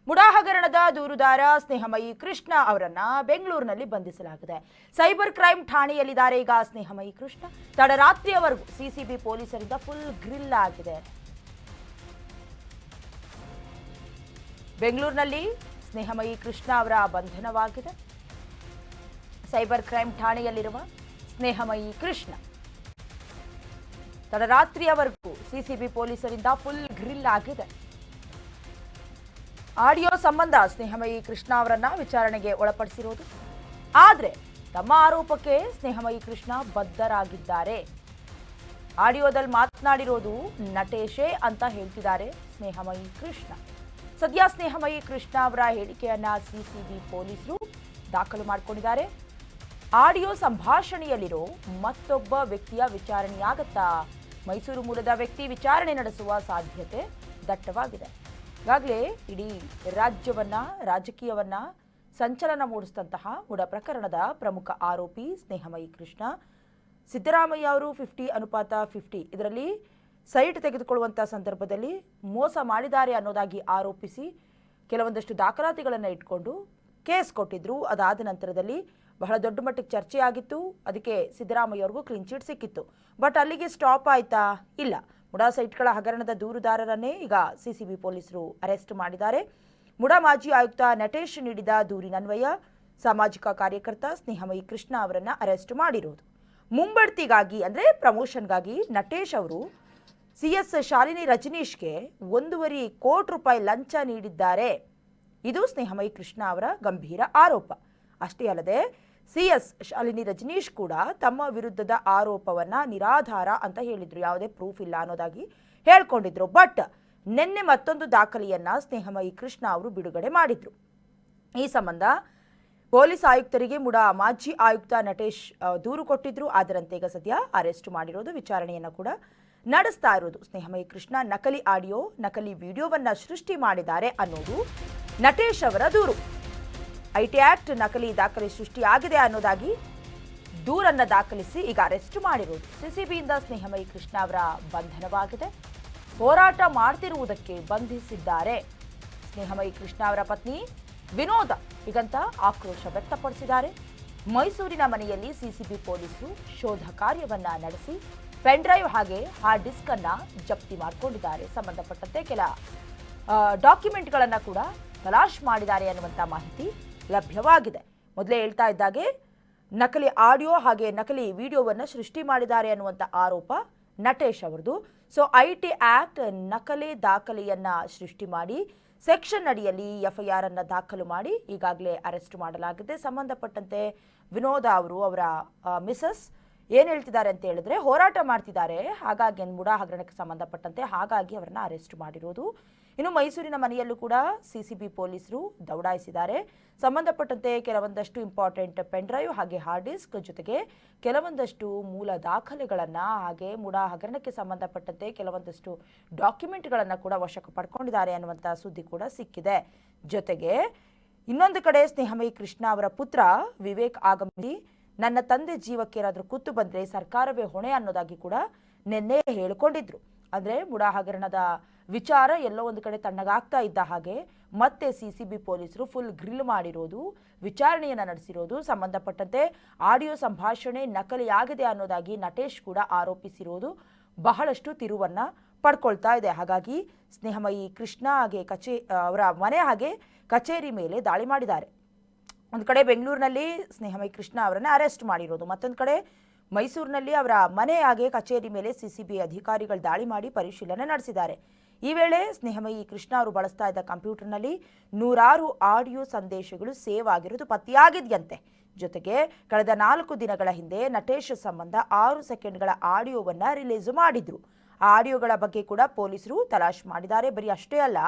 ಮುಡಾ ಹಗರಣದ ದೂರುದಾರ ಸ್ನೇಹಮಯಿ ಕೃಷ್ಣ ಅವರನ್ನ ಬೆಂಗಳೂರಿನಲ್ಲಿ ಬಂಧಿಸಲಾಗಿದೆ. ಸೈಬರ್ ಕ್ರೈಮ್ ಠಾಣೆಯಲ್ಲಿದ್ದಾರೆ ಈಗ ಸ್ನೇಹಮಯಿ ಕೃಷ್ಣ. ತಡರಾತ್ರಿಯವರೆಗೂ ಸಿಸಿಬಿ ಪೊಲೀಸರಿಂದ ಫುಲ್ ಗ್ರಿಲ್ ಆಗಿದೆ. ಬೆಂಗಳೂರಿನಲ್ಲಿ ಸ್ನೇಹಮಯಿ ಕೃಷ್ಣ ಅವರ ಬಂಧನವಾಗಿದೆ. ಸೈಬರ್ ಕ್ರೈಮ್ ಠಾಣೆಯಲ್ಲಿರುವ ಸ್ನೇಹಮಯಿ ಕೃಷ್ಣ ತಡರಾತ್ರಿಯವರೆಗೂ ಸಿಸಿಬಿ ಪೊಲೀಸರಿಂದ ಫುಲ್ ಗ್ರಿಲ್ ಆಗಿದೆ. ಆಡಿಯೋ ಸಂಬಂಧ ಸ್ನೇಹಮಯಿ ಕೃಷ್ಣ ಅವರನ್ನ ವಿಚಾರಣೆಗೆ ಒಳಪಡಿಸಿರೋದು. ಆದರೆ ತಮ್ಮ ಆರೋಪಕ್ಕೆ ಸ್ನೇಹಮಯಿ ಕೃಷ್ಣ ಬದ್ಧರಾಗಿದ್ದಾರೆ. ಆಡಿಯೋದಲ್ಲಿ ಮಾತನಾಡಿರೋದು ನಟೇಶೇ ಅಂತ ಹೇಳ್ತಿದ್ದಾರೆ ಸ್ನೇಹಮಯಿ ಕೃಷ್ಣ. ಸದ್ಯ ಸ್ನೇಹಮಯಿ ಕೃಷ್ಣ ಅವರ ಹೇಳಿಕೆಯನ್ನ ಸಿಸಿಬಿ ಪೊಲೀಸರು ದಾಖಲು ಮಾಡಿಕೊಂಡಿದ್ದಾರೆ. ಆಡಿಯೋ ಸಂಭಾಷಣೆಯಲ್ಲಿರೋ ಮತ್ತೊಬ್ಬ ವ್ಯಕ್ತಿಯ ವಿಚಾರಣೆಯಾಗತ್ತಾ? ಮೈಸೂರು ಮೂಲದ ವ್ಯಕ್ತಿ ವಿಚಾರಣೆ ನಡೆಸುವ ಸಾಧ್ಯತೆ ದಟ್ಟವಾಗಿದೆ. ಈಗಾಗಲೇ ಇಡೀ ರಾಜಕೀಯವನ್ನ ಸಂಚಲನ ಮೂಡಿಸಿದಂತಹ ಮುಡಾ ಪ್ರಕರಣದ ಪ್ರಮುಖ ಆರೋಪಿ ಸ್ನೇಹಮಯಿ ಕೃಷ್ಣ. ಸಿದ್ದರಾಮಯ್ಯ ಅವರು 50:50 ಇದರಲ್ಲಿ ಸೈಟ್ ತೆಗೆದುಕೊಳ್ಳುವಂಥ ಸಂದರ್ಭದಲ್ಲಿ ಮೋಸ ಮಾಡಿದ್ದಾರೆ ಅನ್ನೋದಾಗಿ ಆರೋಪಿಸಿ ಕೆಲವೊಂದಷ್ಟು ದಾಖಲಾತಿಗಳನ್ನು ಇಟ್ಕೊಂಡು ಕೇಸ್ ಕೊಟ್ಟಿದ್ರು. ಅದಾದ ನಂತರದಲ್ಲಿ ಬಹಳ ದೊಡ್ಡ ಮಟ್ಟಕ್ಕೆ ಚರ್ಚೆ ಆಗಿತ್ತು. ಅದಕ್ಕೆ ಸಿದ್ದರಾಮಯ್ಯ ಅವ್ರಿಗೂ ಕ್ಲೀನ್ ಚಿಟ್ ಸಿಕ್ಕಿತ್ತು. ಬಟ್ ಅಲ್ಲಿಗೆ ಸ್ಟಾಪ್ ಆಯ್ತಾ? ಇಲ್ಲ. ಮುಡಾ ಸೈಟ್ಗಳ ಹಗರಣದ ದೂರುದಾರರನ್ನೇ ಈಗ ಸಿಸಿಬಿ ಪೊಲೀಸರು ಅರೆಸ್ಟ್ ಮಾಡಿದ್ದಾರೆ. ಮುಡಾ ಮಾಜಿ ಆಯುಕ್ತ ನಟೇಶ್ ನೀಡಿದ ದೂರಿನನ್ವಯ ಸಾಮಾಜಿಕ ಕಾರ್ಯಕರ್ತ ಸ್ನೇಹಮಯಿ ಕೃಷ್ಣ ಅವರನ್ನ ಅರೆಸ್ಟ್ ಮಾಡಿರೋದು. ಮುಂಬಡ್ತಿಗಾಗಿ ಅಂದರೆ ಪ್ರಮೋಷನ್ಗಾಗಿ ನಟೇಶ್ ಅವರು CS ಶಾಲಿನಿ ರಜನೀಶ್ಗೆ 1.5 ಕೋಟಿ ರೂಪಾಯಿ ಲಂಚ ನೀಡಿದ್ದಾರೆ. ಇದು ಸ್ನೇಹಮಯಿ ಕೃಷ್ಣ ಅವರ ಗಂಭೀರ ಆರೋಪ. ಅಷ್ಟೇ ಅಲ್ಲದೆ CS ಶಾಲಿನಿ ರಜನೀಶ್ ಕೂಡ ತಮ್ಮ ವಿರುದ್ಧದ ಆರೋಪವನ್ನ ನಿರಾಧಾರ ಅಂತ ಹೇಳಿದ್ರು. ಯಾವುದೇ ಪ್ರೂಫ್ ಇಲ್ಲ ಅನ್ನೋದಾಗಿ ಹೇಳ್ಕೊಂಡಿದ್ರು. ಬಟ್ ನಿನ್ನೆ ಮತ್ತೊಂದು ದಾಖಲೆಯನ್ನ ಸ್ನೇಹಮಯಿ ಕೃಷ್ಣ ಅವರು ಬಿಡುಗಡೆ ಮಾಡಿದ್ರು. ಈ ಸಂಬಂಧ ಪೊಲೀಸ್ ಆಯುಕ್ತರಿಗೆ ಮುಡಾ ಮಾಜಿ ಆಯುಕ್ತ ನಟೇಶ್ ದೂರು ಕೊಟ್ಟಿದ್ರು. ಅದರಂತೆ ಈಗ ಸದ್ಯ ಅರೆಸ್ಟ್ ಮಾಡಿರೋದು, ವಿಚಾರಣೆಯನ್ನ ಕೂಡ ನಡೆಸ್ತಾ ಇರೋದು. ಸ್ನೇಹಮಯಿ ಕೃಷ್ಣ ನಕಲಿ ಆಡಿಯೋ, ನಕಲಿ ವಿಡಿಯೋವನ್ನ ಸೃಷ್ಟಿ ಮಾಡಿದ್ದಾರೆ ಅನ್ನೋದು ನಟೇಶ್ ಅವರ ದೂರು. IT ಆಕ್ಟ್ ನಕಲಿ ದಾಖಲೆ ಸೃಷ್ಟಿಯಾಗಿದೆ ಅನ್ನೋದಾಗಿ ದೂರನ್ನ ದಾಖಲಿಸಿ ಈಗ ಅರೆಸ್ಟ್ ಮಾಡಿರೋದು. ಸಿಸಿಬಿಯಿಂದ ಸ್ನೇಹಮಯಿ ಕೃಷ್ಣ ಅವರ ಬಂಧನವಾಗಿದೆ. ಹೋರಾಟ ಮಾಡ್ತಿರುವುದಕ್ಕೆ ಬಂಧಿಸಿದ್ದಾರೆ. ಸ್ನೇಹಮಯಿ ಕೃಷ್ಣ ಅವರ ಪತ್ನಿ ವಿನೋದ ಹೀಗಂತ ಆಕ್ರೋಶ ವ್ಯಕ್ತಪಡಿಸಿದ್ದಾರೆ. ಮೈಸೂರಿನ ಮನೆಯಲ್ಲಿ ಸಿಸಿಬಿ ಪೊಲೀಸರು ಶೋಧ ಕಾರ್ಯವನ್ನ ನಡೆಸಿ ಪೆನ್ ಡ್ರೈವ್ ಹಾಗೆ ಹಾರ್ಡ್ ಡಿಸ್ಕ್ ಅನ್ನ ಜಪ್ತಿ ಮಾಡಿಕೊಂಡಿದ್ದಾರೆ. ಸಂಬಂಧಪಟ್ಟಂತೆ ಕೆಲ ಡಾಕ್ಯುಮೆಂಟ್ಗಳನ್ನ ಕೂಡ ತಲಾಶ್ ಮಾಡಿದ್ದಾರೆ ಅನ್ನುವಂಥ ಮಾಹಿತಿ ಲಭ್ಯವಾಗಿದೆ. ಮೊದಲೇ ಹೇಳ್ತಾ ಇದ್ದಾಗೆ ನಕಲಿ ಆಡಿಯೋ ಹಾಗೆ ನಕಲಿ ವಿಡಿಯೋವನ್ನು ಸೃಷ್ಟಿ ಮಾಡಿದ್ದಾರೆ ಅನ್ನುವಂಥ ಆರೋಪ ನಟೇಶ್ ಅವರದು. ಸೊ IT ಆಕ್ಟ್ ನಕಲಿ ದಾಖಲೆಯನ್ನ ಸೃಷ್ಟಿ ಮಾಡಿ ಸೆಕ್ಷನ್ ಅಡಿಯಲ್ಲಿ FIR ಅನ್ನ ದಾಖಲು ಮಾಡಿ ಈಗಾಗಲೇ ಅರೆಸ್ಟ್ ಮಾಡಲಾಗಿದೆ. ಸಂಬಂಧಪಟ್ಟಂತೆ ವಿನೋದ ಅವರು ಅವರ ಮಿಸಸ್ ಏನು ಹೇಳ್ತಿದ್ದಾರೆ ಅಂತ ಹೇಳಿದ್ರೆ, ಹೋರಾಟ ಮಾಡ್ತಿದ್ದಾರೆ, ಹಾಗಾಗಿ ಮುಡಾ ಹಗರಣಕ್ಕೆ ಸಂಬಂಧಪಟ್ಟಂತೆ ಹಾಗಾಗಿ ಅವರನ್ನ ಅರೆಸ್ಟ್ ಮಾಡಿರೋದು. ಇನ್ನು ಮೈಸೂರಿನ ಮನೆಯಲ್ಲೂ ಕೂಡ ಸಿಸಿಬಿ ಪೊಲೀಸರು ದೌಡಾಯಿಸಿದ್ದಾರೆ. ಸಂಬಂಧಪಟ್ಟಂತೆ ಕೆಲವೊಂದಷ್ಟು ಇಂಪಾರ್ಟೆಂಟ್ ಪೆನ್ ಡ್ರೈವ್ ಹಾಗೆ ಹಾರ್ಡ್ ಡಿಸ್ಕ್ ಜೊತೆಗೆ ಕೆಲವೊಂದಷ್ಟು ಮೂಲ ದಾಖಲೆಗಳನ್ನು ಹಾಗೆ ಮುಡಾ ಹಗರಣಕ್ಕೆ ಸಂಬಂಧಪಟ್ಟಂತೆ ಕೆಲವೊಂದಷ್ಟು ಡಾಕ್ಯುಮೆಂಟ್ಗಳನ್ನು ಕೂಡ ವಶಕ್ಕೆ ಪಡ್ಕೊಂಡಿದ್ದಾರೆ ಅನ್ನುವಂಥ ಸುದ್ದಿ ಕೂಡ ಸಿಕ್ಕಿದೆ. ಜೊತೆಗೆ ಇನ್ನೊಂದು ಕಡೆ ಸ್ನೇಹಮಯಿ ಕೃಷ್ಣ ಅವರ ಪುತ್ರ ವಿವೇಕ್ ಆಗಮಿಸಿ ನನ್ನ ತಂದೆ ಜೀವಕ್ಕೆ ಏನಾದರೂ ಕುತ್ತು ಬಂದರೆ ಸರ್ಕಾರವೇ ಹೊಣೆ ಅನ್ನೋದಾಗಿ ಕೂಡ ನಿನ್ನೆ ಹೇಳಿಕೊಂಡಿದ್ರು. ಅಂದರೆ ಮುಡಾ ಹಗರಣದ ವಿಚಾರ ಎಲ್ಲೋ ಒಂದು ಕಡೆ ತಣ್ಣಗಾಗ್ತಾ ಇದ್ದ ಹಾಗೆ ಮತ್ತೆ ಸಿಸಿಬಿ ಪೊಲೀಸರು ಫುಲ್ ಗ್ರಿಲ್ ಮಾಡಿರೋದು, ವಿಚಾರಣೆಯನ್ನು ನಡೆಸಿರೋದು. ಸಂಬಂಧಪಟ್ಟಂತೆ ಆಡಿಯೋ ಸಂಭಾಷಣೆ ನಕಲಿಯಾಗಿದೆ ಅನ್ನೋದಾಗಿ ನಟೇಶ್ ಕೂಡ ಆರೋಪಿಸಿರೋದು ಬಹಳಷ್ಟು ತಿರುವನ್ನ ಪಡ್ಕೊಳ್ತಾ ಇದೆ. ಹಾಗಾಗಿ ಸ್ನೇಹಮಯಿ ಕೃಷ್ಣ ಹಾಗೆ ಅವರ ಮನೆ ಹಾಗೆ ಕಚೇರಿ ಮೇಲೆ ದಾಳಿ ಮಾಡಿದ್ದಾರೆ. ಒಂದು ಕಡೆ ಬೆಂಗಳೂರಿನಲ್ಲಿ ಸ್ನೇಹಮಯಿ ಕೃಷ್ಣ ಅವರನ್ನು ಅರೆಸ್ಟ್ ಮಾಡಿರೋದು, ಮತ್ತೊಂದು ಕಡೆ ಮೈಸೂರಿನಲ್ಲಿ ಅವರ ಮನೆ ಹಾಗೆ ಕಚೇರಿ ಮೇಲೆ ಸಿಸಿಬಿ ಅಧಿಕಾರಿಗಳು ದಾಳಿ ಮಾಡಿ ಪರಿಶೀಲನೆ ನಡೆಸಿದ್ದಾರೆ. ಈ ವೇಳೆ ಸ್ನೇಹಮಯಿ ಕೃಷ್ಣ ಅವರು ಬಳಸ್ತಾ ಇದ್ದ ಕಂಪ್ಯೂಟರ್ನಲ್ಲಿ 100 ಆಡಿಯೋ ಸಂದೇಶಗಳು ಸೇವ್ ಆಗಿರೋದು ಪತ್ತೆಯಾಗಿದೆಯಂತೆ. ಜೊತೆಗೆ ಕಳೆದ 4 ದಿನಗಳ ಹಿಂದೆ ನಟೇಶ್ ಸಂಬಂಧ 6 ಸೆಕೆಂಡ್ಗಳ ಆಡಿಯೋವನ್ನು ರಿಲೀಸ್ ಮಾಡಿದ್ರು. ಆ ಆಡಿಯೋಗಳ ಬಗ್ಗೆ ಕೂಡ ಪೊಲೀಸರು ತಲಾಶ್ ಮಾಡಿದ್ದಾರೆ. ಬರೀ ಅಷ್ಟೇ ಅಲ್ಲ,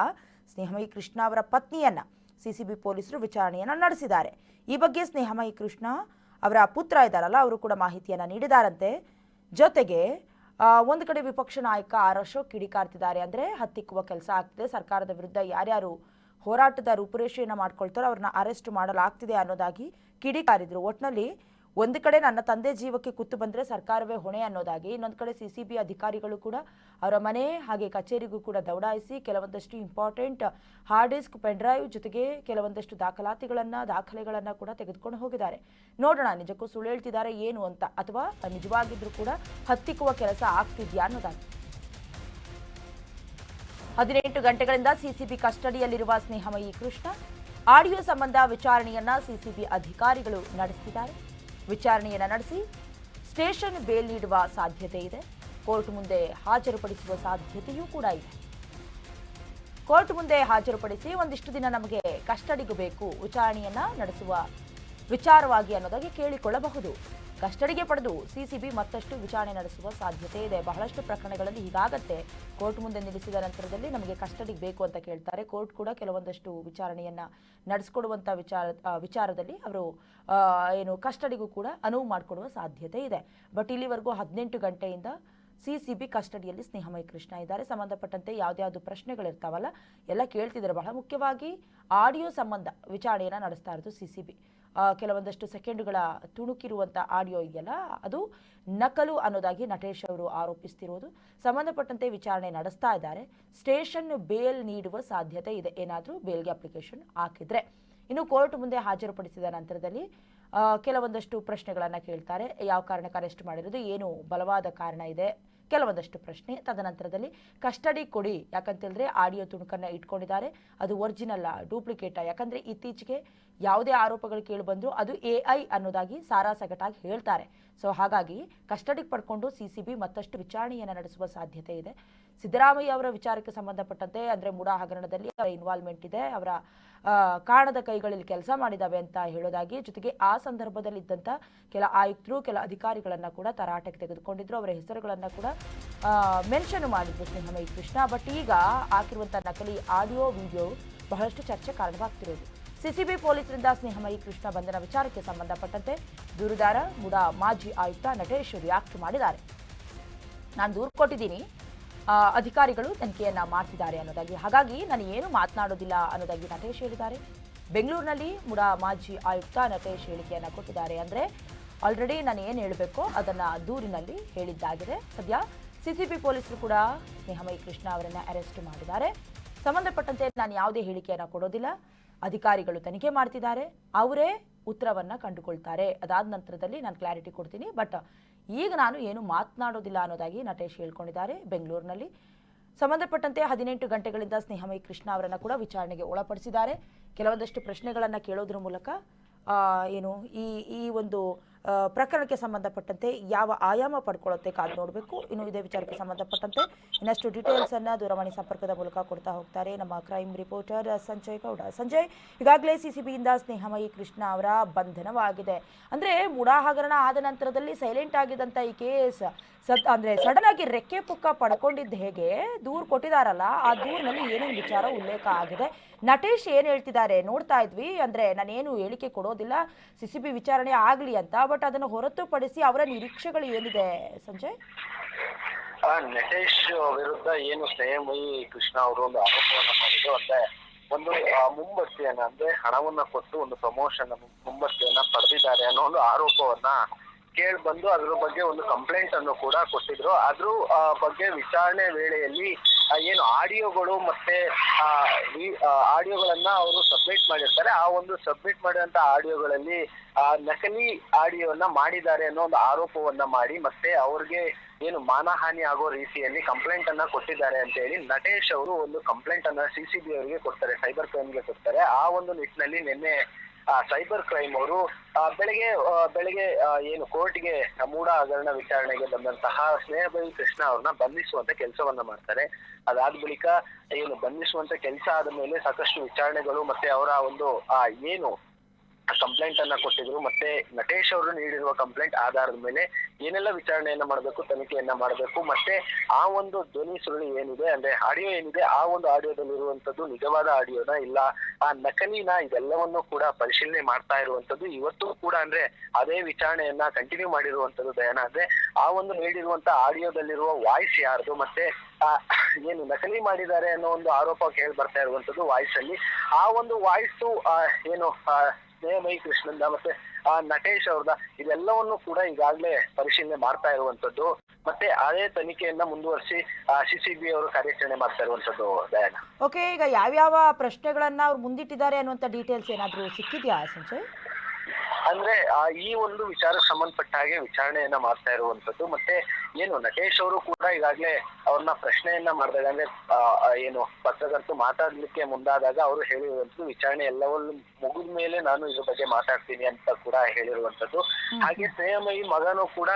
ಸ್ನೇಹಮಯಿ ಕೃಷ್ಣ ಅವರ ಪತ್ನಿಯನ್ನ ಸಿಸಿಬಿ ಪೊಲೀಸರು ವಿಚಾರಣೆಯನ್ನು ನಡೆಸಿದ್ದಾರೆ. ಈ ಬಗ್ಗೆ ಸ್ನೇಹಮಯಿ ಕೃಷ್ಣ ಅವರ ಪುತ್ರ ಇದ್ದಾರಲ್ಲ, ಅವರು ಕೂಡ ಮಾಹಿತಿಯನ್ನು ನೀಡಿದಾರಂತೆ. ಜೊತೆಗೆ ಒಂದು ಕಡೆ ವಿಪಕ್ಷ ನಾಯಕ ಆರ್ ಅಶೋಕ್ ಕಿಡಿಕಾರ್ತಿದ್ದಾರೆ. ಅಂದರೆ ಹತ್ತಿಕ್ಕುವ ಕೆಲಸ ಆಗ್ತಿದೆ, ಸರ್ಕಾರದ ವಿರುದ್ಧ ಯಾರ್ಯಾರು ಹೋರಾಟದ ರೂಪುರೇಷೆಯನ್ನು ಮಾಡ್ಕೊಳ್ತಾರೋ ಅವ್ರನ್ನ ಅರೆಸ್ಟ್ ಮಾಡಲಾಗ್ತಿದೆ ಅನ್ನೋದಾಗಿ ಕಿಡಿಕಾರಿದ್ರು. ಒಟ್ಟಿನಲ್ಲಿ ಒಂದು ಕಡೆ ನನ್ನ ತಂದೆ ಜೀವಕ್ಕೆ ಕುತ್ತು ಬಂದರೆ ಸರ್ಕಾರವೇ ಹೊಣೆ ಅನ್ನೋದಾಗಿ, ಇನ್ನೊಂದು ಕಡೆ CCB ಅಧಿಕಾರಿಗಳು ಕೂಡ ಅವರ ಮನೆ ಹಾಗೆ ಕಚೇರಿಗೂ ಕೂಡ ದೌಡಾಯಿಸಿ ಕೆಲವೊಂದಷ್ಟು important hard disk, pen drive ಜೊತೆಗೆ ಕೆಲವೊಂದಷ್ಟು ದಾಖಲೆಗಳನ್ನು ಕೂಡ ತೆಗೆದುಕೊಂಡು ಹೋಗಿದ್ದಾರೆ. ನೋಡೋಣ ನಿಜಕ್ಕೂ ಸುಳ್ಳು ಹೇಳ್ತಿದ್ದಾರೆ ಏನು ಅಂತ, ಅಥವಾ ನಿಜವಾಗಿದ್ರೂ ಕೂಡ ಹತ್ತಿಕ್ಕುವ ಕೆಲಸ ಆಗ್ತಿದ್ಯಾ ಅನ್ನೋದಾಗಿ. 18 ಗಂಟೆಗಳಿಂದ CCB ಕಸ್ಟಡಿಯಲ್ಲಿರುವ ಸ್ನೇಹಮಯಿ ಕೃಷ್ಣ ಆಡಿಯೋ ಸಂಬಂಧ ವಿಚಾರಣೆಯನ್ನ CCB ಅಧಿಕಾರಿಗಳು ನಡೆಸುತ್ತಿದ್ದಾರೆ. ವಿಚಾರಣೆಯನ್ನ ನಡೆಸಿ ಸ್ಟೇಷನ್ ಬೇಲ್ ನೀಡುವ ಸಾಧ್ಯತೆ ಇದೆ. ಕೋರ್ಟ್ ಮುಂದೆ ಹಾಜರುಪಡಿಸುವ ಸಾಧ್ಯತೆಯೂ ಕೂಡ ಇದೆ. ಕೋರ್ಟ್ ಮುಂದೆ ಹಾಜರುಪಡಿಸಿ ಒಂದಿಷ್ಟು ದಿನ ನಮಗೆ ಕಸ್ಟಡಿಗೂ ಬೇಕು, ವಿಚಾರಣೆಯನ್ನ ನಡೆಸುವ ವಿಚಾರವಾಗಿ ಅನ್ನೋದಾಗಿ ಕೇಳಿಕೊಳ್ಳಬಹುದು. ಕಸ್ಟಡಿಗೆ ಪಡೆದು CCB ಮತ್ತಷ್ಟು ವಿಚಾರಣೆ ನಡೆಸುವ ಸಾಧ್ಯತೆ ಇದೆ. ಬಹಳಷ್ಟು ಪ್ರಕರಣಗಳಲ್ಲಿ ಹೀಗಾಗತ್ತೆ. ಕೋರ್ಟ್ ಮುಂದೆ ನಿಲ್ಲಿಸಿದ ನಂತರದಲ್ಲಿ ನಮಗೆ ಕಸ್ಟಡಿಗೆ ಬೇಕು ಅಂತ ಕೇಳ್ತಾರೆ. ಕೋರ್ಟ್ ಕೂಡ ಕೆಲವೊಂದಷ್ಟು ವಿಚಾರಣೆಯನ್ನ ನಡೆಸಿಕೊಡುವಂಥ ವಿಚಾರದಲ್ಲಿ ಅವರು ಕಸ್ಟಡಿಗೂ ಕೂಡ ಅನುವು ಮಾಡಿಕೊಡುವ ಸಾಧ್ಯತೆ ಇದೆ. ಬಟ್ ಇಲ್ಲಿವರೆಗೂ 18 ಗಂಟೆಯಿಂದ CCB ಕಸ್ಟಡಿಯಲ್ಲಿ ಸ್ನೇಹಮಯಿ ಕೃಷ್ಣ ಇದ್ದಾರೆ. ಸಂಬಂಧಪಟ್ಟಂತೆ ಯಾವ್ದಾವ್ದು ಪ್ರಶ್ನೆಗಳಿರ್ತಾವಲ್ಲ ಎಲ್ಲ ಕೇಳ್ತಿದ್ದಾರೆ. ಬಹಳ ಮುಖ್ಯವಾಗಿ ಆಡಿಯೋ ಸಂಬಂಧ ವಿಚಾರಣೆಯನ್ನು ನಡೆಸ್ತಾ ಇರೋದು CCB. ಕೆಲವೊಂದಷ್ಟು ಸೆಕೆಂಡುಗಳ ತುಣುಕಿರುವಂಥ ಆಡಿಯೋ ಇದೆಯಲ್ಲ, ಅದು ನಕಲು ಅನ್ನೋದಾಗಿ ನಟೇಶ್ ಅವರು ಆರೋಪಿಸ್ತಿರೋದು. ಸಂಬಂಧಪಟ್ಟಂತೆ ವಿಚಾರಣೆ ನಡೆಸ್ತಾ ಇದ್ದಾರೆ. ಸ್ಟೇಷನ್ ಬೇಲ್ ನೀಡುವ ಸಾಧ್ಯತೆ ಇದೆ, ಏನಾದರೂ ಬೇಲ್ಗೆ ಅಪ್ಲಿಕೇಶನ್ ಹಾಕಿದ್ರೆ. ಇನ್ನು ಕೋರ್ಟ್ ಮುಂದೆ ಹಾಜರುಪಡಿಸಿದ ನಂತರದಲ್ಲಿ ಕೆಲವೊಂದಷ್ಟು ಪ್ರಶ್ನೆಗಳನ್ನು ಕೇಳ್ತಾರೆ. ಯಾವ ಕಾರಣಕ್ಕೆ ಅರೆಸ್ಟ್ ಮಾಡಿರೋದು, ಏನು ಬಲವಾದ ಕಾರಣ ಇದೆ, ಕೆಲವೊಂದಷ್ಟು ಪ್ರಶ್ನೆ. ತದನಂತರದಲ್ಲಿ ಕಸ್ಟಡಿ ಕೊಡಿ, ಯಾಕಂತೇಳಿದ್ರೆ ಆಡಿಯೋ ತುಣುಕನ್ನು ಇಟ್ಕೊಂಡಿದ್ದಾರೆ, ಅದು ಒರಿಜಿನಲ್ಲ ಡೂಪ್ಲಿಕೇಟಾ, ಯಾಕಂದರೆ ಇತ್ತೀಚೆಗೆ ಯಾವುದೇ ಆರೋಪಗಳು ಕೇಳಿಬಂದರೂ ಅದು AI ಅನ್ನೋದಾಗಿ ಸಾರಾಸಗಟಾಗಿ ಹೇಳ್ತಾರೆ. ಸೊ ಹಾಗಾಗಿ ಕಸ್ಟಡಿಗೆ ಪಡ್ಕೊಂಡು CCB ಮತ್ತಷ್ಟು ವಿಚಾರಣೆಯನ್ನು ನಡೆಸುವ ಸಾಧ್ಯತೆ ಇದೆ. ಸಿದ್ದರಾಮಯ್ಯ ಅವರ ವಿಚಾರಕ್ಕೆ ಸಂಬಂಧಪಟ್ಟಂತೆ ಅಂದರೆ ಮುಡಾ ಹಗರಣದಲ್ಲಿ ಅವರ ಇನ್ವಾಲ್ವ್ಮೆಂಟ್ ಇದೆ, ಅವರ ಕಾಣದ ಕೈಗಳಲ್ಲಿ ಕೆಲಸ ಮಾಡಿದ್ದಾವೆ ಅಂತ ಹೇಳೋದಾಗಿ, ಜೊತೆಗೆ ಆ ಸಂದರ್ಭದಲ್ಲಿ ಇದ್ದಂಥ ಕೆಲ ಆಯುಕ್ತರು, ಕೆಲ ಅಧಿಕಾರಿಗಳನ್ನು ಕೂಡ ತರಾಟೆಗೆ ತೆಗೆದುಕೊಂಡಿದ್ರು. ಅವರ ಹೆಸರುಗಳನ್ನು ಕೂಡ ಮೆನ್ಷನ್ ಮಾಡಿದ್ರು ಸ್ನೇಹಮಯಿ ಕೃಷ್ಣ. ಬಟ್ ಈಗ ಹಾಕಿರುವಂಥ ನಕಲಿ ಆಡಿಯೋ ವಿಡಿಯೋ ಬಹಳಷ್ಟು ಚರ್ಚೆ ಕಾರಣವಾಗ್ತಿರೋದು. CCB ಪೊಲೀಸರಿಂದ ಸ್ನೇಹಮಯಿ ಕೃಷ್ಣ ಬಂಧನ ವಿಚಾರಕ್ಕೆ ಸಂಬಂಧಪಟ್ಟಂತೆ ದೂರುದಾರ ಮುಡಾ ಮಾಜಿ ಆಯುಕ್ತ ನಟೇಶ್ ರಿಯಾಕ್ಟ್ ಮಾಡಿದ್ದಾರೆ. ನಾನು ದೂರು ಕೊಟ್ಟಿದ್ದೀನಿ, ಅಧಿಕಾರಿಗಳು ತನಿಖೆಯನ್ನ ಮಾಡ್ತಿದ್ದಾರೆ ಅನ್ನೋದಾಗಿ, ಹಾಗಾಗಿ ನಾನು ಏನು ಮಾತನಾಡೋದಿಲ್ಲ ಅನ್ನೋದಾಗಿ ನಟೇಶ್ ಹೇಳಿದ್ದಾರೆ. ಬೆಂಗಳೂರಿನಲ್ಲಿ ಮುಡಾ ಮಾಜಿ ಆಯುಕ್ತ ನಟೇಶ್ ಹೇಳಿಕೆಯನ್ನು ಕೊಟ್ಟಿದ್ದಾರೆ. ಅಂದರೆ ಆಲ್ರೆಡಿ ನಾನು ಏನು ಹೇಳಬೇಕೋ ಅದನ್ನು ದೂರಿನಲ್ಲಿ ಹೇಳಿದ್ದಾಗಿದೆ. ಸದ್ಯ CCB ಪೊಲೀಸರು ಕೂಡ ಸ್ನೇಹಮಯಿ ಕೃಷ್ಣ ಅವರನ್ನು ಅರೆಸ್ಟ್ ಮಾಡಿದ್ದಾರೆ. ಸಂಬಂಧಪಟ್ಟಂತೆ ನಾನು ಯಾವುದೇ ಹೇಳಿಕೆಯನ್ನು ಕೊಡೋದಿಲ್ಲ, ಅಧಿಕಾರಿಗಳು ತನಿಖೆ ಮಾಡ್ತಿದ್ದಾರೆ, ಅವರೇ ಉತ್ತರವನ್ನು ಕಂಡುಕೊಳ್ತಾರೆ, ಅದಾದ ನಂತರದಲ್ಲಿ ನಾನು ಕ್ಲಾರಿಟಿ ಕೊಡ್ತೀನಿ, ಬಟ್ ಈಗ ನಾನು ಏನು ಮಾತನಾಡೋದಿಲ್ಲ ಅನ್ನೋದಾಗಿ ನಟೇಶ್ ಹೇಳ್ಕೊಂಡಿದ್ದಾರೆ. ಬೆಂಗಳೂರಿನಲ್ಲಿ ಸಂಬಂಧಪಟ್ಟಂತೆ 18 ಗಂಟೆಗಳಿಂದ ಸ್ನೇಹಮಯಿ ಕೃಷ್ಣ ಅವರನ್ನು ಕೂಡ ವಿಚಾರಣೆಗೆ ಒಳಪಡಿಸಿದ್ದಾರೆ. ಕೆಲವೊಂದಷ್ಟು ಪ್ರಶ್ನೆಗಳನ್ನು ಕೇಳೋದ್ರ ಮೂಲಕ ಈ ಒಂದು ಪ್ರಕರಣಕ್ಕೆ ಸಂಬಂಧಪಟ್ಟಂತೆ ಯಾವ ಆಯಾಮ ಪಡ್ಕೊಳ್ಳುತ್ತೆ ಕಾದು ನೋಡಬೇಕು. ಇನ್ನು ಇದೇ ವಿಚಾರಕ್ಕೆ ಸಂಬಂಧಪಟ್ಟಂತೆ ಇನ್ನಷ್ಟು ಡೀಟೇಲ್ಸನ್ನು ದೂರವಾಣಿ ಸಂಪರ್ಕದ ಮೂಲಕ ಕೊಡ್ತಾ ಹೋಗ್ತಾರೆ ನಮ್ಮ ಕ್ರೈಮ್ ರಿಪೋರ್ಟರ್ ಸಂಜಯ್ ಗೌಡ. ಸಂಜಯ್, ಈಗಾಗಲೇ CCBಯಿಂದ ಸ್ನೇಹಮಯಿ ಕೃಷ್ಣ ಅವರ ಬಂಧನವಾಗಿದೆ. ಅಂದರೆ ಮುಡಾ ಹಗರಣ ಆದ ನಂತರದಲ್ಲಿ ಸೈಲೆಂಟ್ ಆಗಿದ್ದಂಥ ಈ ಕೇಸ್ ಅಂದರೆ ಸಡನ್ ಆಗಿ ರೆಕ್ಕೆ ಪುಕ್ಕ ಪಡ್ಕೊಂಡಿದ್ದು ಹೇಗೆ, ದೂರು ಕೊಟ್ಟಿದಾರಲ್ಲ, ಆ ದೂರಿನಲ್ಲಿ ಏನೇನು ವಿಚಾರ ಉಲ್ಲೇಖ ಆಗಿದೆ, ನಟೇಶ್ ಏನು ಹೇಳ್ತಿದ್ದಾರೆ ನೋಡ್ತಾ ಇದ್ವಿ. ಅಂದರೆ ನಾನೇನು ಹೇಳಿಕೆ ಕೊಡೋದಿಲ್ಲ, CCB ವಿಚಾರಣೆ ಆಗಲಿ ಅಂತ, ಬಟ್ ಅದನ್ನು ಹೊರತುಪಡಿಸಿ ಅವರ ನಿರೀಕ್ಷೆಗಳು ಏನಿದೆ ಸಂಜಯ್? ನಟೇಶ್ ವಿರುದ್ಧ ಏನು ಸ್ನೇಹಮಯಿ ಕೃಷ್ಣ ಅವರು ಒಂದು ಆರೋಪವನ್ನ ಮಾಡಿದ್ರು, ಅಂದ್ರೆ ಒಂದು ಮುಂಬಡ್ತಿಯನ್ನ ಅಂದ್ರೆ ಹಣವನ್ನ ಕೊಟ್ಟು ಒಂದು ಪ್ರಮೋಷನ್ ಮುಂಬಡ್ತಿಯನ್ನ ಪಡೆದಿದ್ದಾರೆ ಅನ್ನೋ ಒಂದು ಆರೋಪವನ್ನ ಕೇಳಿ ಬಂದು ಅದ್ರ ಬಗ್ಗೆ ಒಂದು ಕಂಪ್ಲೇಂಟ್ ಅನ್ನು ಕೂಡ ಕೊಟ್ಟಿದ್ರು. ಅದ್ರ ಬಗ್ಗೆ ವಿಚಾರಣೆ ವೇಳೆಯಲ್ಲಿ ಏನು ಆಡಿಯೋಗಳು ಮತ್ತೆ ಆಡಿಯೋಗಳನ್ನ ಅವರು ಸಬ್ಮಿಟ್ ಮಾಡಿರ್ತಾರೆ. ಆ ಒಂದು ಸಬ್ಮಿಟ್ ಮಾಡಿದಂತ ಆಡಿಯೋಗಳಲ್ಲಿ ನಕಲಿ ಆಡಿಯೋನ ಮಾಡಿದ್ದಾರೆ ಅನ್ನೋ ಒಂದು ಆರೋಪವನ್ನ ಮಾಡಿ ಮತ್ತೆ ಅವ್ರಿಗೆ ಏನು ಮಾನಹಾನಿ ಆಗೋ ರೀತಿಯಲ್ಲಿ ಕಂಪ್ಲೇಂಟ್ ಅನ್ನ ಕೊಟ್ಟಿದ್ದಾರೆ ಅಂತ ಹೇಳಿ ನಟೇಶ್ ಅವರು ಒಂದು ಕಂಪ್ಲೇಂಟ್ ಅನ್ನ CCB ಅವರಿಗೆ ಕೊಡ್ತಾರೆ, ಸೈಬರ್ ಕ್ರೈಮ್ಗೆ ಕೊಡ್ತಾರೆ. ಆ ಒಂದು ನಿಟ್ಟಿನಲ್ಲಿ ನಿನ್ನೆ ಸೈಬರ್ ಕ್ರೈಮ್ ಅವರು ಬೆಳಗ್ಗೆ ಏನು ಕೋರ್ಟ್ಗೆ ಮುಡಾ ಹಗರಣ ವಿಚಾರಣೆಗೆ ಬಂದಂತಹ ಸ್ನೇಹಮಯಿ ಕೃಷ್ಣ ಅವ್ರನ್ನ ಬಂಧಿಸುವಂತ ಕೆಲಸವನ್ನ ಮಾಡ್ತಾರೆ. ಅದಾದ ಬಳಿಕ ಏನು ಬಂಧಿಸುವಂತ ಕೆಲಸ ಆದ ಮೇಲೆ ಸಾಕಷ್ಟು ವಿಚಾರಣೆಗಳು ಮತ್ತೆ ಅವರ ಒಂದು ಏನು ಕಂಪ್ಲೇಂಟ್ ಅನ್ನ ಕೊಟ್ಟಿದ್ರು ಮತ್ತೆ ನಟೇಶ್ ಅವರು ನೀಡಿರುವ ಕಂಪ್ಲೇಂಟ್ ಆಧಾರದ ಮೇಲೆ ಏನೆಲ್ಲ ವಿಚಾರಣೆಯನ್ನ ಮಾಡಬೇಕು, ತನಿಖೆಯನ್ನ ಮಾಡಬೇಕು, ಮತ್ತೆ ಆ ಒಂದು ಧ್ವನಿ ಸುರುಳಿ ಏನಿದೆ ಅಂದ್ರೆ ಆಡಿಯೋ ಏನಿದೆ ಆ ಒಂದು ಆಡಿಯೋದಲ್ಲಿರುವಂತದ್ದು ನಿಜವಾದ ಆಡಿಯೋನ ಇಲ್ಲ ಆ ನಕಲಿನ, ಇದೆಲ್ಲವನ್ನು ಕೂಡ ಪರಿಶೀಲನೆ ಮಾಡ್ತಾ ಇರುವಂತದ್ದು. ಇವತ್ತು ಕೂಡ ಅಂದ್ರೆ ಅದೇ ವಿಚಾರಣೆಯನ್ನ ಕಂಟಿನ್ಯೂ ಮಾಡಿರುವಂತದ್ದು ದಯನ. ಅಂದ್ರೆ ಆ ಒಂದು ನೀಡಿರುವಂತ ಆಡಿಯೋದಲ್ಲಿರುವ ವಾಯ್ಸ್ ಯಾರ್ದು ಮತ್ತೆ ಏನು ನಕಲಿ ಮಾಡಿದ್ದಾರೆ ಅನ್ನೋ ಒಂದು ಆರೋಪ ಕೇಳಿ ಬರ್ತಾ ಇರುವಂತದ್ದು ವಾಯ್ಸ್ ಅಲ್ಲಿ. ಆ ಒಂದು ವಾಯ್ಸ್ ಏನು ಸ್ನೇಹಮಯಿ ಕೃಷ್ಣಂದ ಮತ್ತೆ ನಟೇಶ್ ಅವ್ರದ ಇದೆಲ್ಲವನ್ನು ಕೂಡ ಈಗಾಗಲೇ ಪರಿಶೀಲನೆ ಮಾಡ್ತಾ ಇರುವಂತದ್ದು. ಮತ್ತೆ ಅದೇ ತನಿಖೆಯನ್ನ ಮುಂದುವರಿಸಿ CCB ಅವರು ಕಾರ್ಯಾಚರಣೆ ಮಾಡ್ತಾ ಇರುವಂತದ್ದು. ದಯಾನ, ಓಕೆ, ಈಗ ಯಾವ್ಯಾವ ಪ್ರಶ್ನೆಗಳನ್ನ ಅವ್ರು ಮುಂದಿಟ್ಟಿದ್ದಾರೆ ಅನ್ನುವಂಥ ಡೀಟೇಲ್ಸ್ ಏನಾದರೂ ಸಿಕ್ಕಿದ್ಯಾ ಸಂಜಯ್? ಅಂದ್ರೆ ಈ ಒಂದು ವಿಚಾರಕ್ಕೆ ಸಂಬಂಧಪಟ್ಟ ಹಾಗೆ ವಿಚಾರಣೆಯನ್ನ ಮಾಡ್ತಾ ಇರುವಂತದ್ದು. ಮತ್ತೆ ಏನು ನಟೇಶ್ ಅವರು ಕೂಡ ಈಗಾಗಲೇ ಅವ್ರನ್ನ ಪ್ರಶ್ನೆಯನ್ನ ಮಾಡಿದಾಗ, ಅಂದ್ರೆ ಏನು ಪತ್ರಕರ್ತರು ಮಾತಾಡ್ಲಿಕ್ಕೆ ಮುಂದಾದಾಗ ಅವರು ಹೇಳಿರುವಂತದ್ದು ವಿಚಾರಣೆ ಎಲ್ಲವನ್ನೂ ಮುಗಿದ ಮೇಲೆ ನಾನು ಇದ್ರ ಬಗ್ಗೆ ಮಾತಾಡ್ತೀನಿ ಅಂತ ಕೂಡ ಹೇಳಿರುವಂತದ್ದು. ಹಾಗೆ ಸ್ನೇಹಮಯಿ ಮಗನೂ ಕೂಡ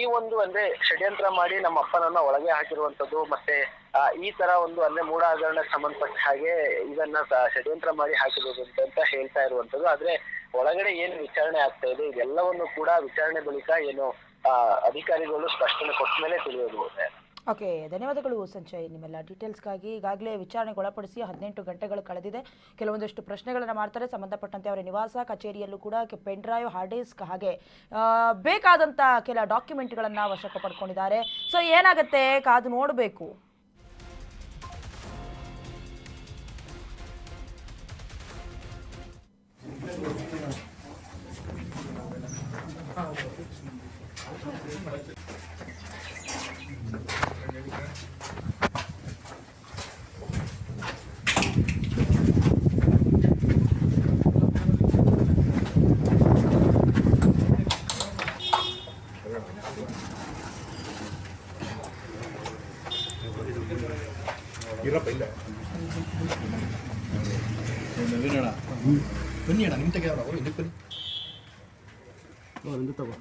ಈ ಒಂದು ಅಂದ್ರೆ ಷಡ್ಯಂತ್ರ ಮಾಡಿ ನಮ್ಮ ಅಪ್ಪನನ್ನ ಒಳಗೆ ಹಾಕಿರುವಂತದ್ದು, ಮತ್ತೆ ಈ ತರ ಒಂದು ಅಂದ್ರೆ ಮೂಢ ಹಗರಣಕ್ಕೆ ಸಂಬಂಧಪಟ್ಟ ಹಾಗೆ ಇದನ್ನ ಷಡ್ಯಂತ್ರ ಮಾಡಿ ಹಾಕಿರೋದು ಅಂತ ಹೇಳ್ತಾ ಇರುವಂತದ್ದು. ಆದ್ರೆ ಒಳಗಡೆ ಏನು ವಿಚಾರಣೆ ಆಗ್ತಾ ಇದೆ ಇದೆಲ್ಲವನ್ನು ಕೂಡ ವಿಚಾರಣೆ ಬಳಿಕ ಏನು ಅಧಿಕಾರಿಗಳು ಸ್ಪಷ್ಟನೆ ಕೊಟ್ಟ ಮೇಲೆ ತಿಳಿಯಬಹುದು. ಓಕೆ, ಧನ್ಯವಾದಗಳು ಸಂಜಯ್ ನಿಮ್ಮೆಲ್ಲ ಡೀಟೇಲ್ಸ್ಗಾಗಿ. ಈಗಾಗಲೇ ವಿಚಾರಣೆಗೆ ಒಳಪಡಿಸಿ 18 ಗಂಟೆಗಳು ಕಳೆದಿದೆ. ಕೆಲವೊಂದಷ್ಟು ಪ್ರಶ್ನೆಗಳನ್ನು ಮಾಡ್ತಾರೆ. ಸಂಬಂಧಪಟ್ಟಂತೆ ಅವರ ನಿವಾಸ ಕಚೇರಿಯಲ್ಲೂ ಕೂಡ ಪೆನ್ ಡ್ರೈವ್, ಹಾರ್ಡ್ ಡಿಸ್ಕ್ ಹಾಗೆ ಬೇಕಾದಂಥ ಕೆಲ ಡಾಕ್ಯುಮೆಂಟ್ಗಳನ್ನು ವಶಕ್ಕೆ ಪಡ್ಕೊಂಡಿದ್ದಾರೆ. ಸೊ ಏನಾಗುತ್ತೆ ಕಾದು ನೋಡಬೇಕು. ಇರಪ್ಪ ಇಲ್ಲ ಬನ್ನಿ ಅಣ್ಣ ನಿಮ್ಮ ತೆಗೆ ಅವರು ಇದಕ್ಕೆ ಬನ್ನಿ ತಗೋ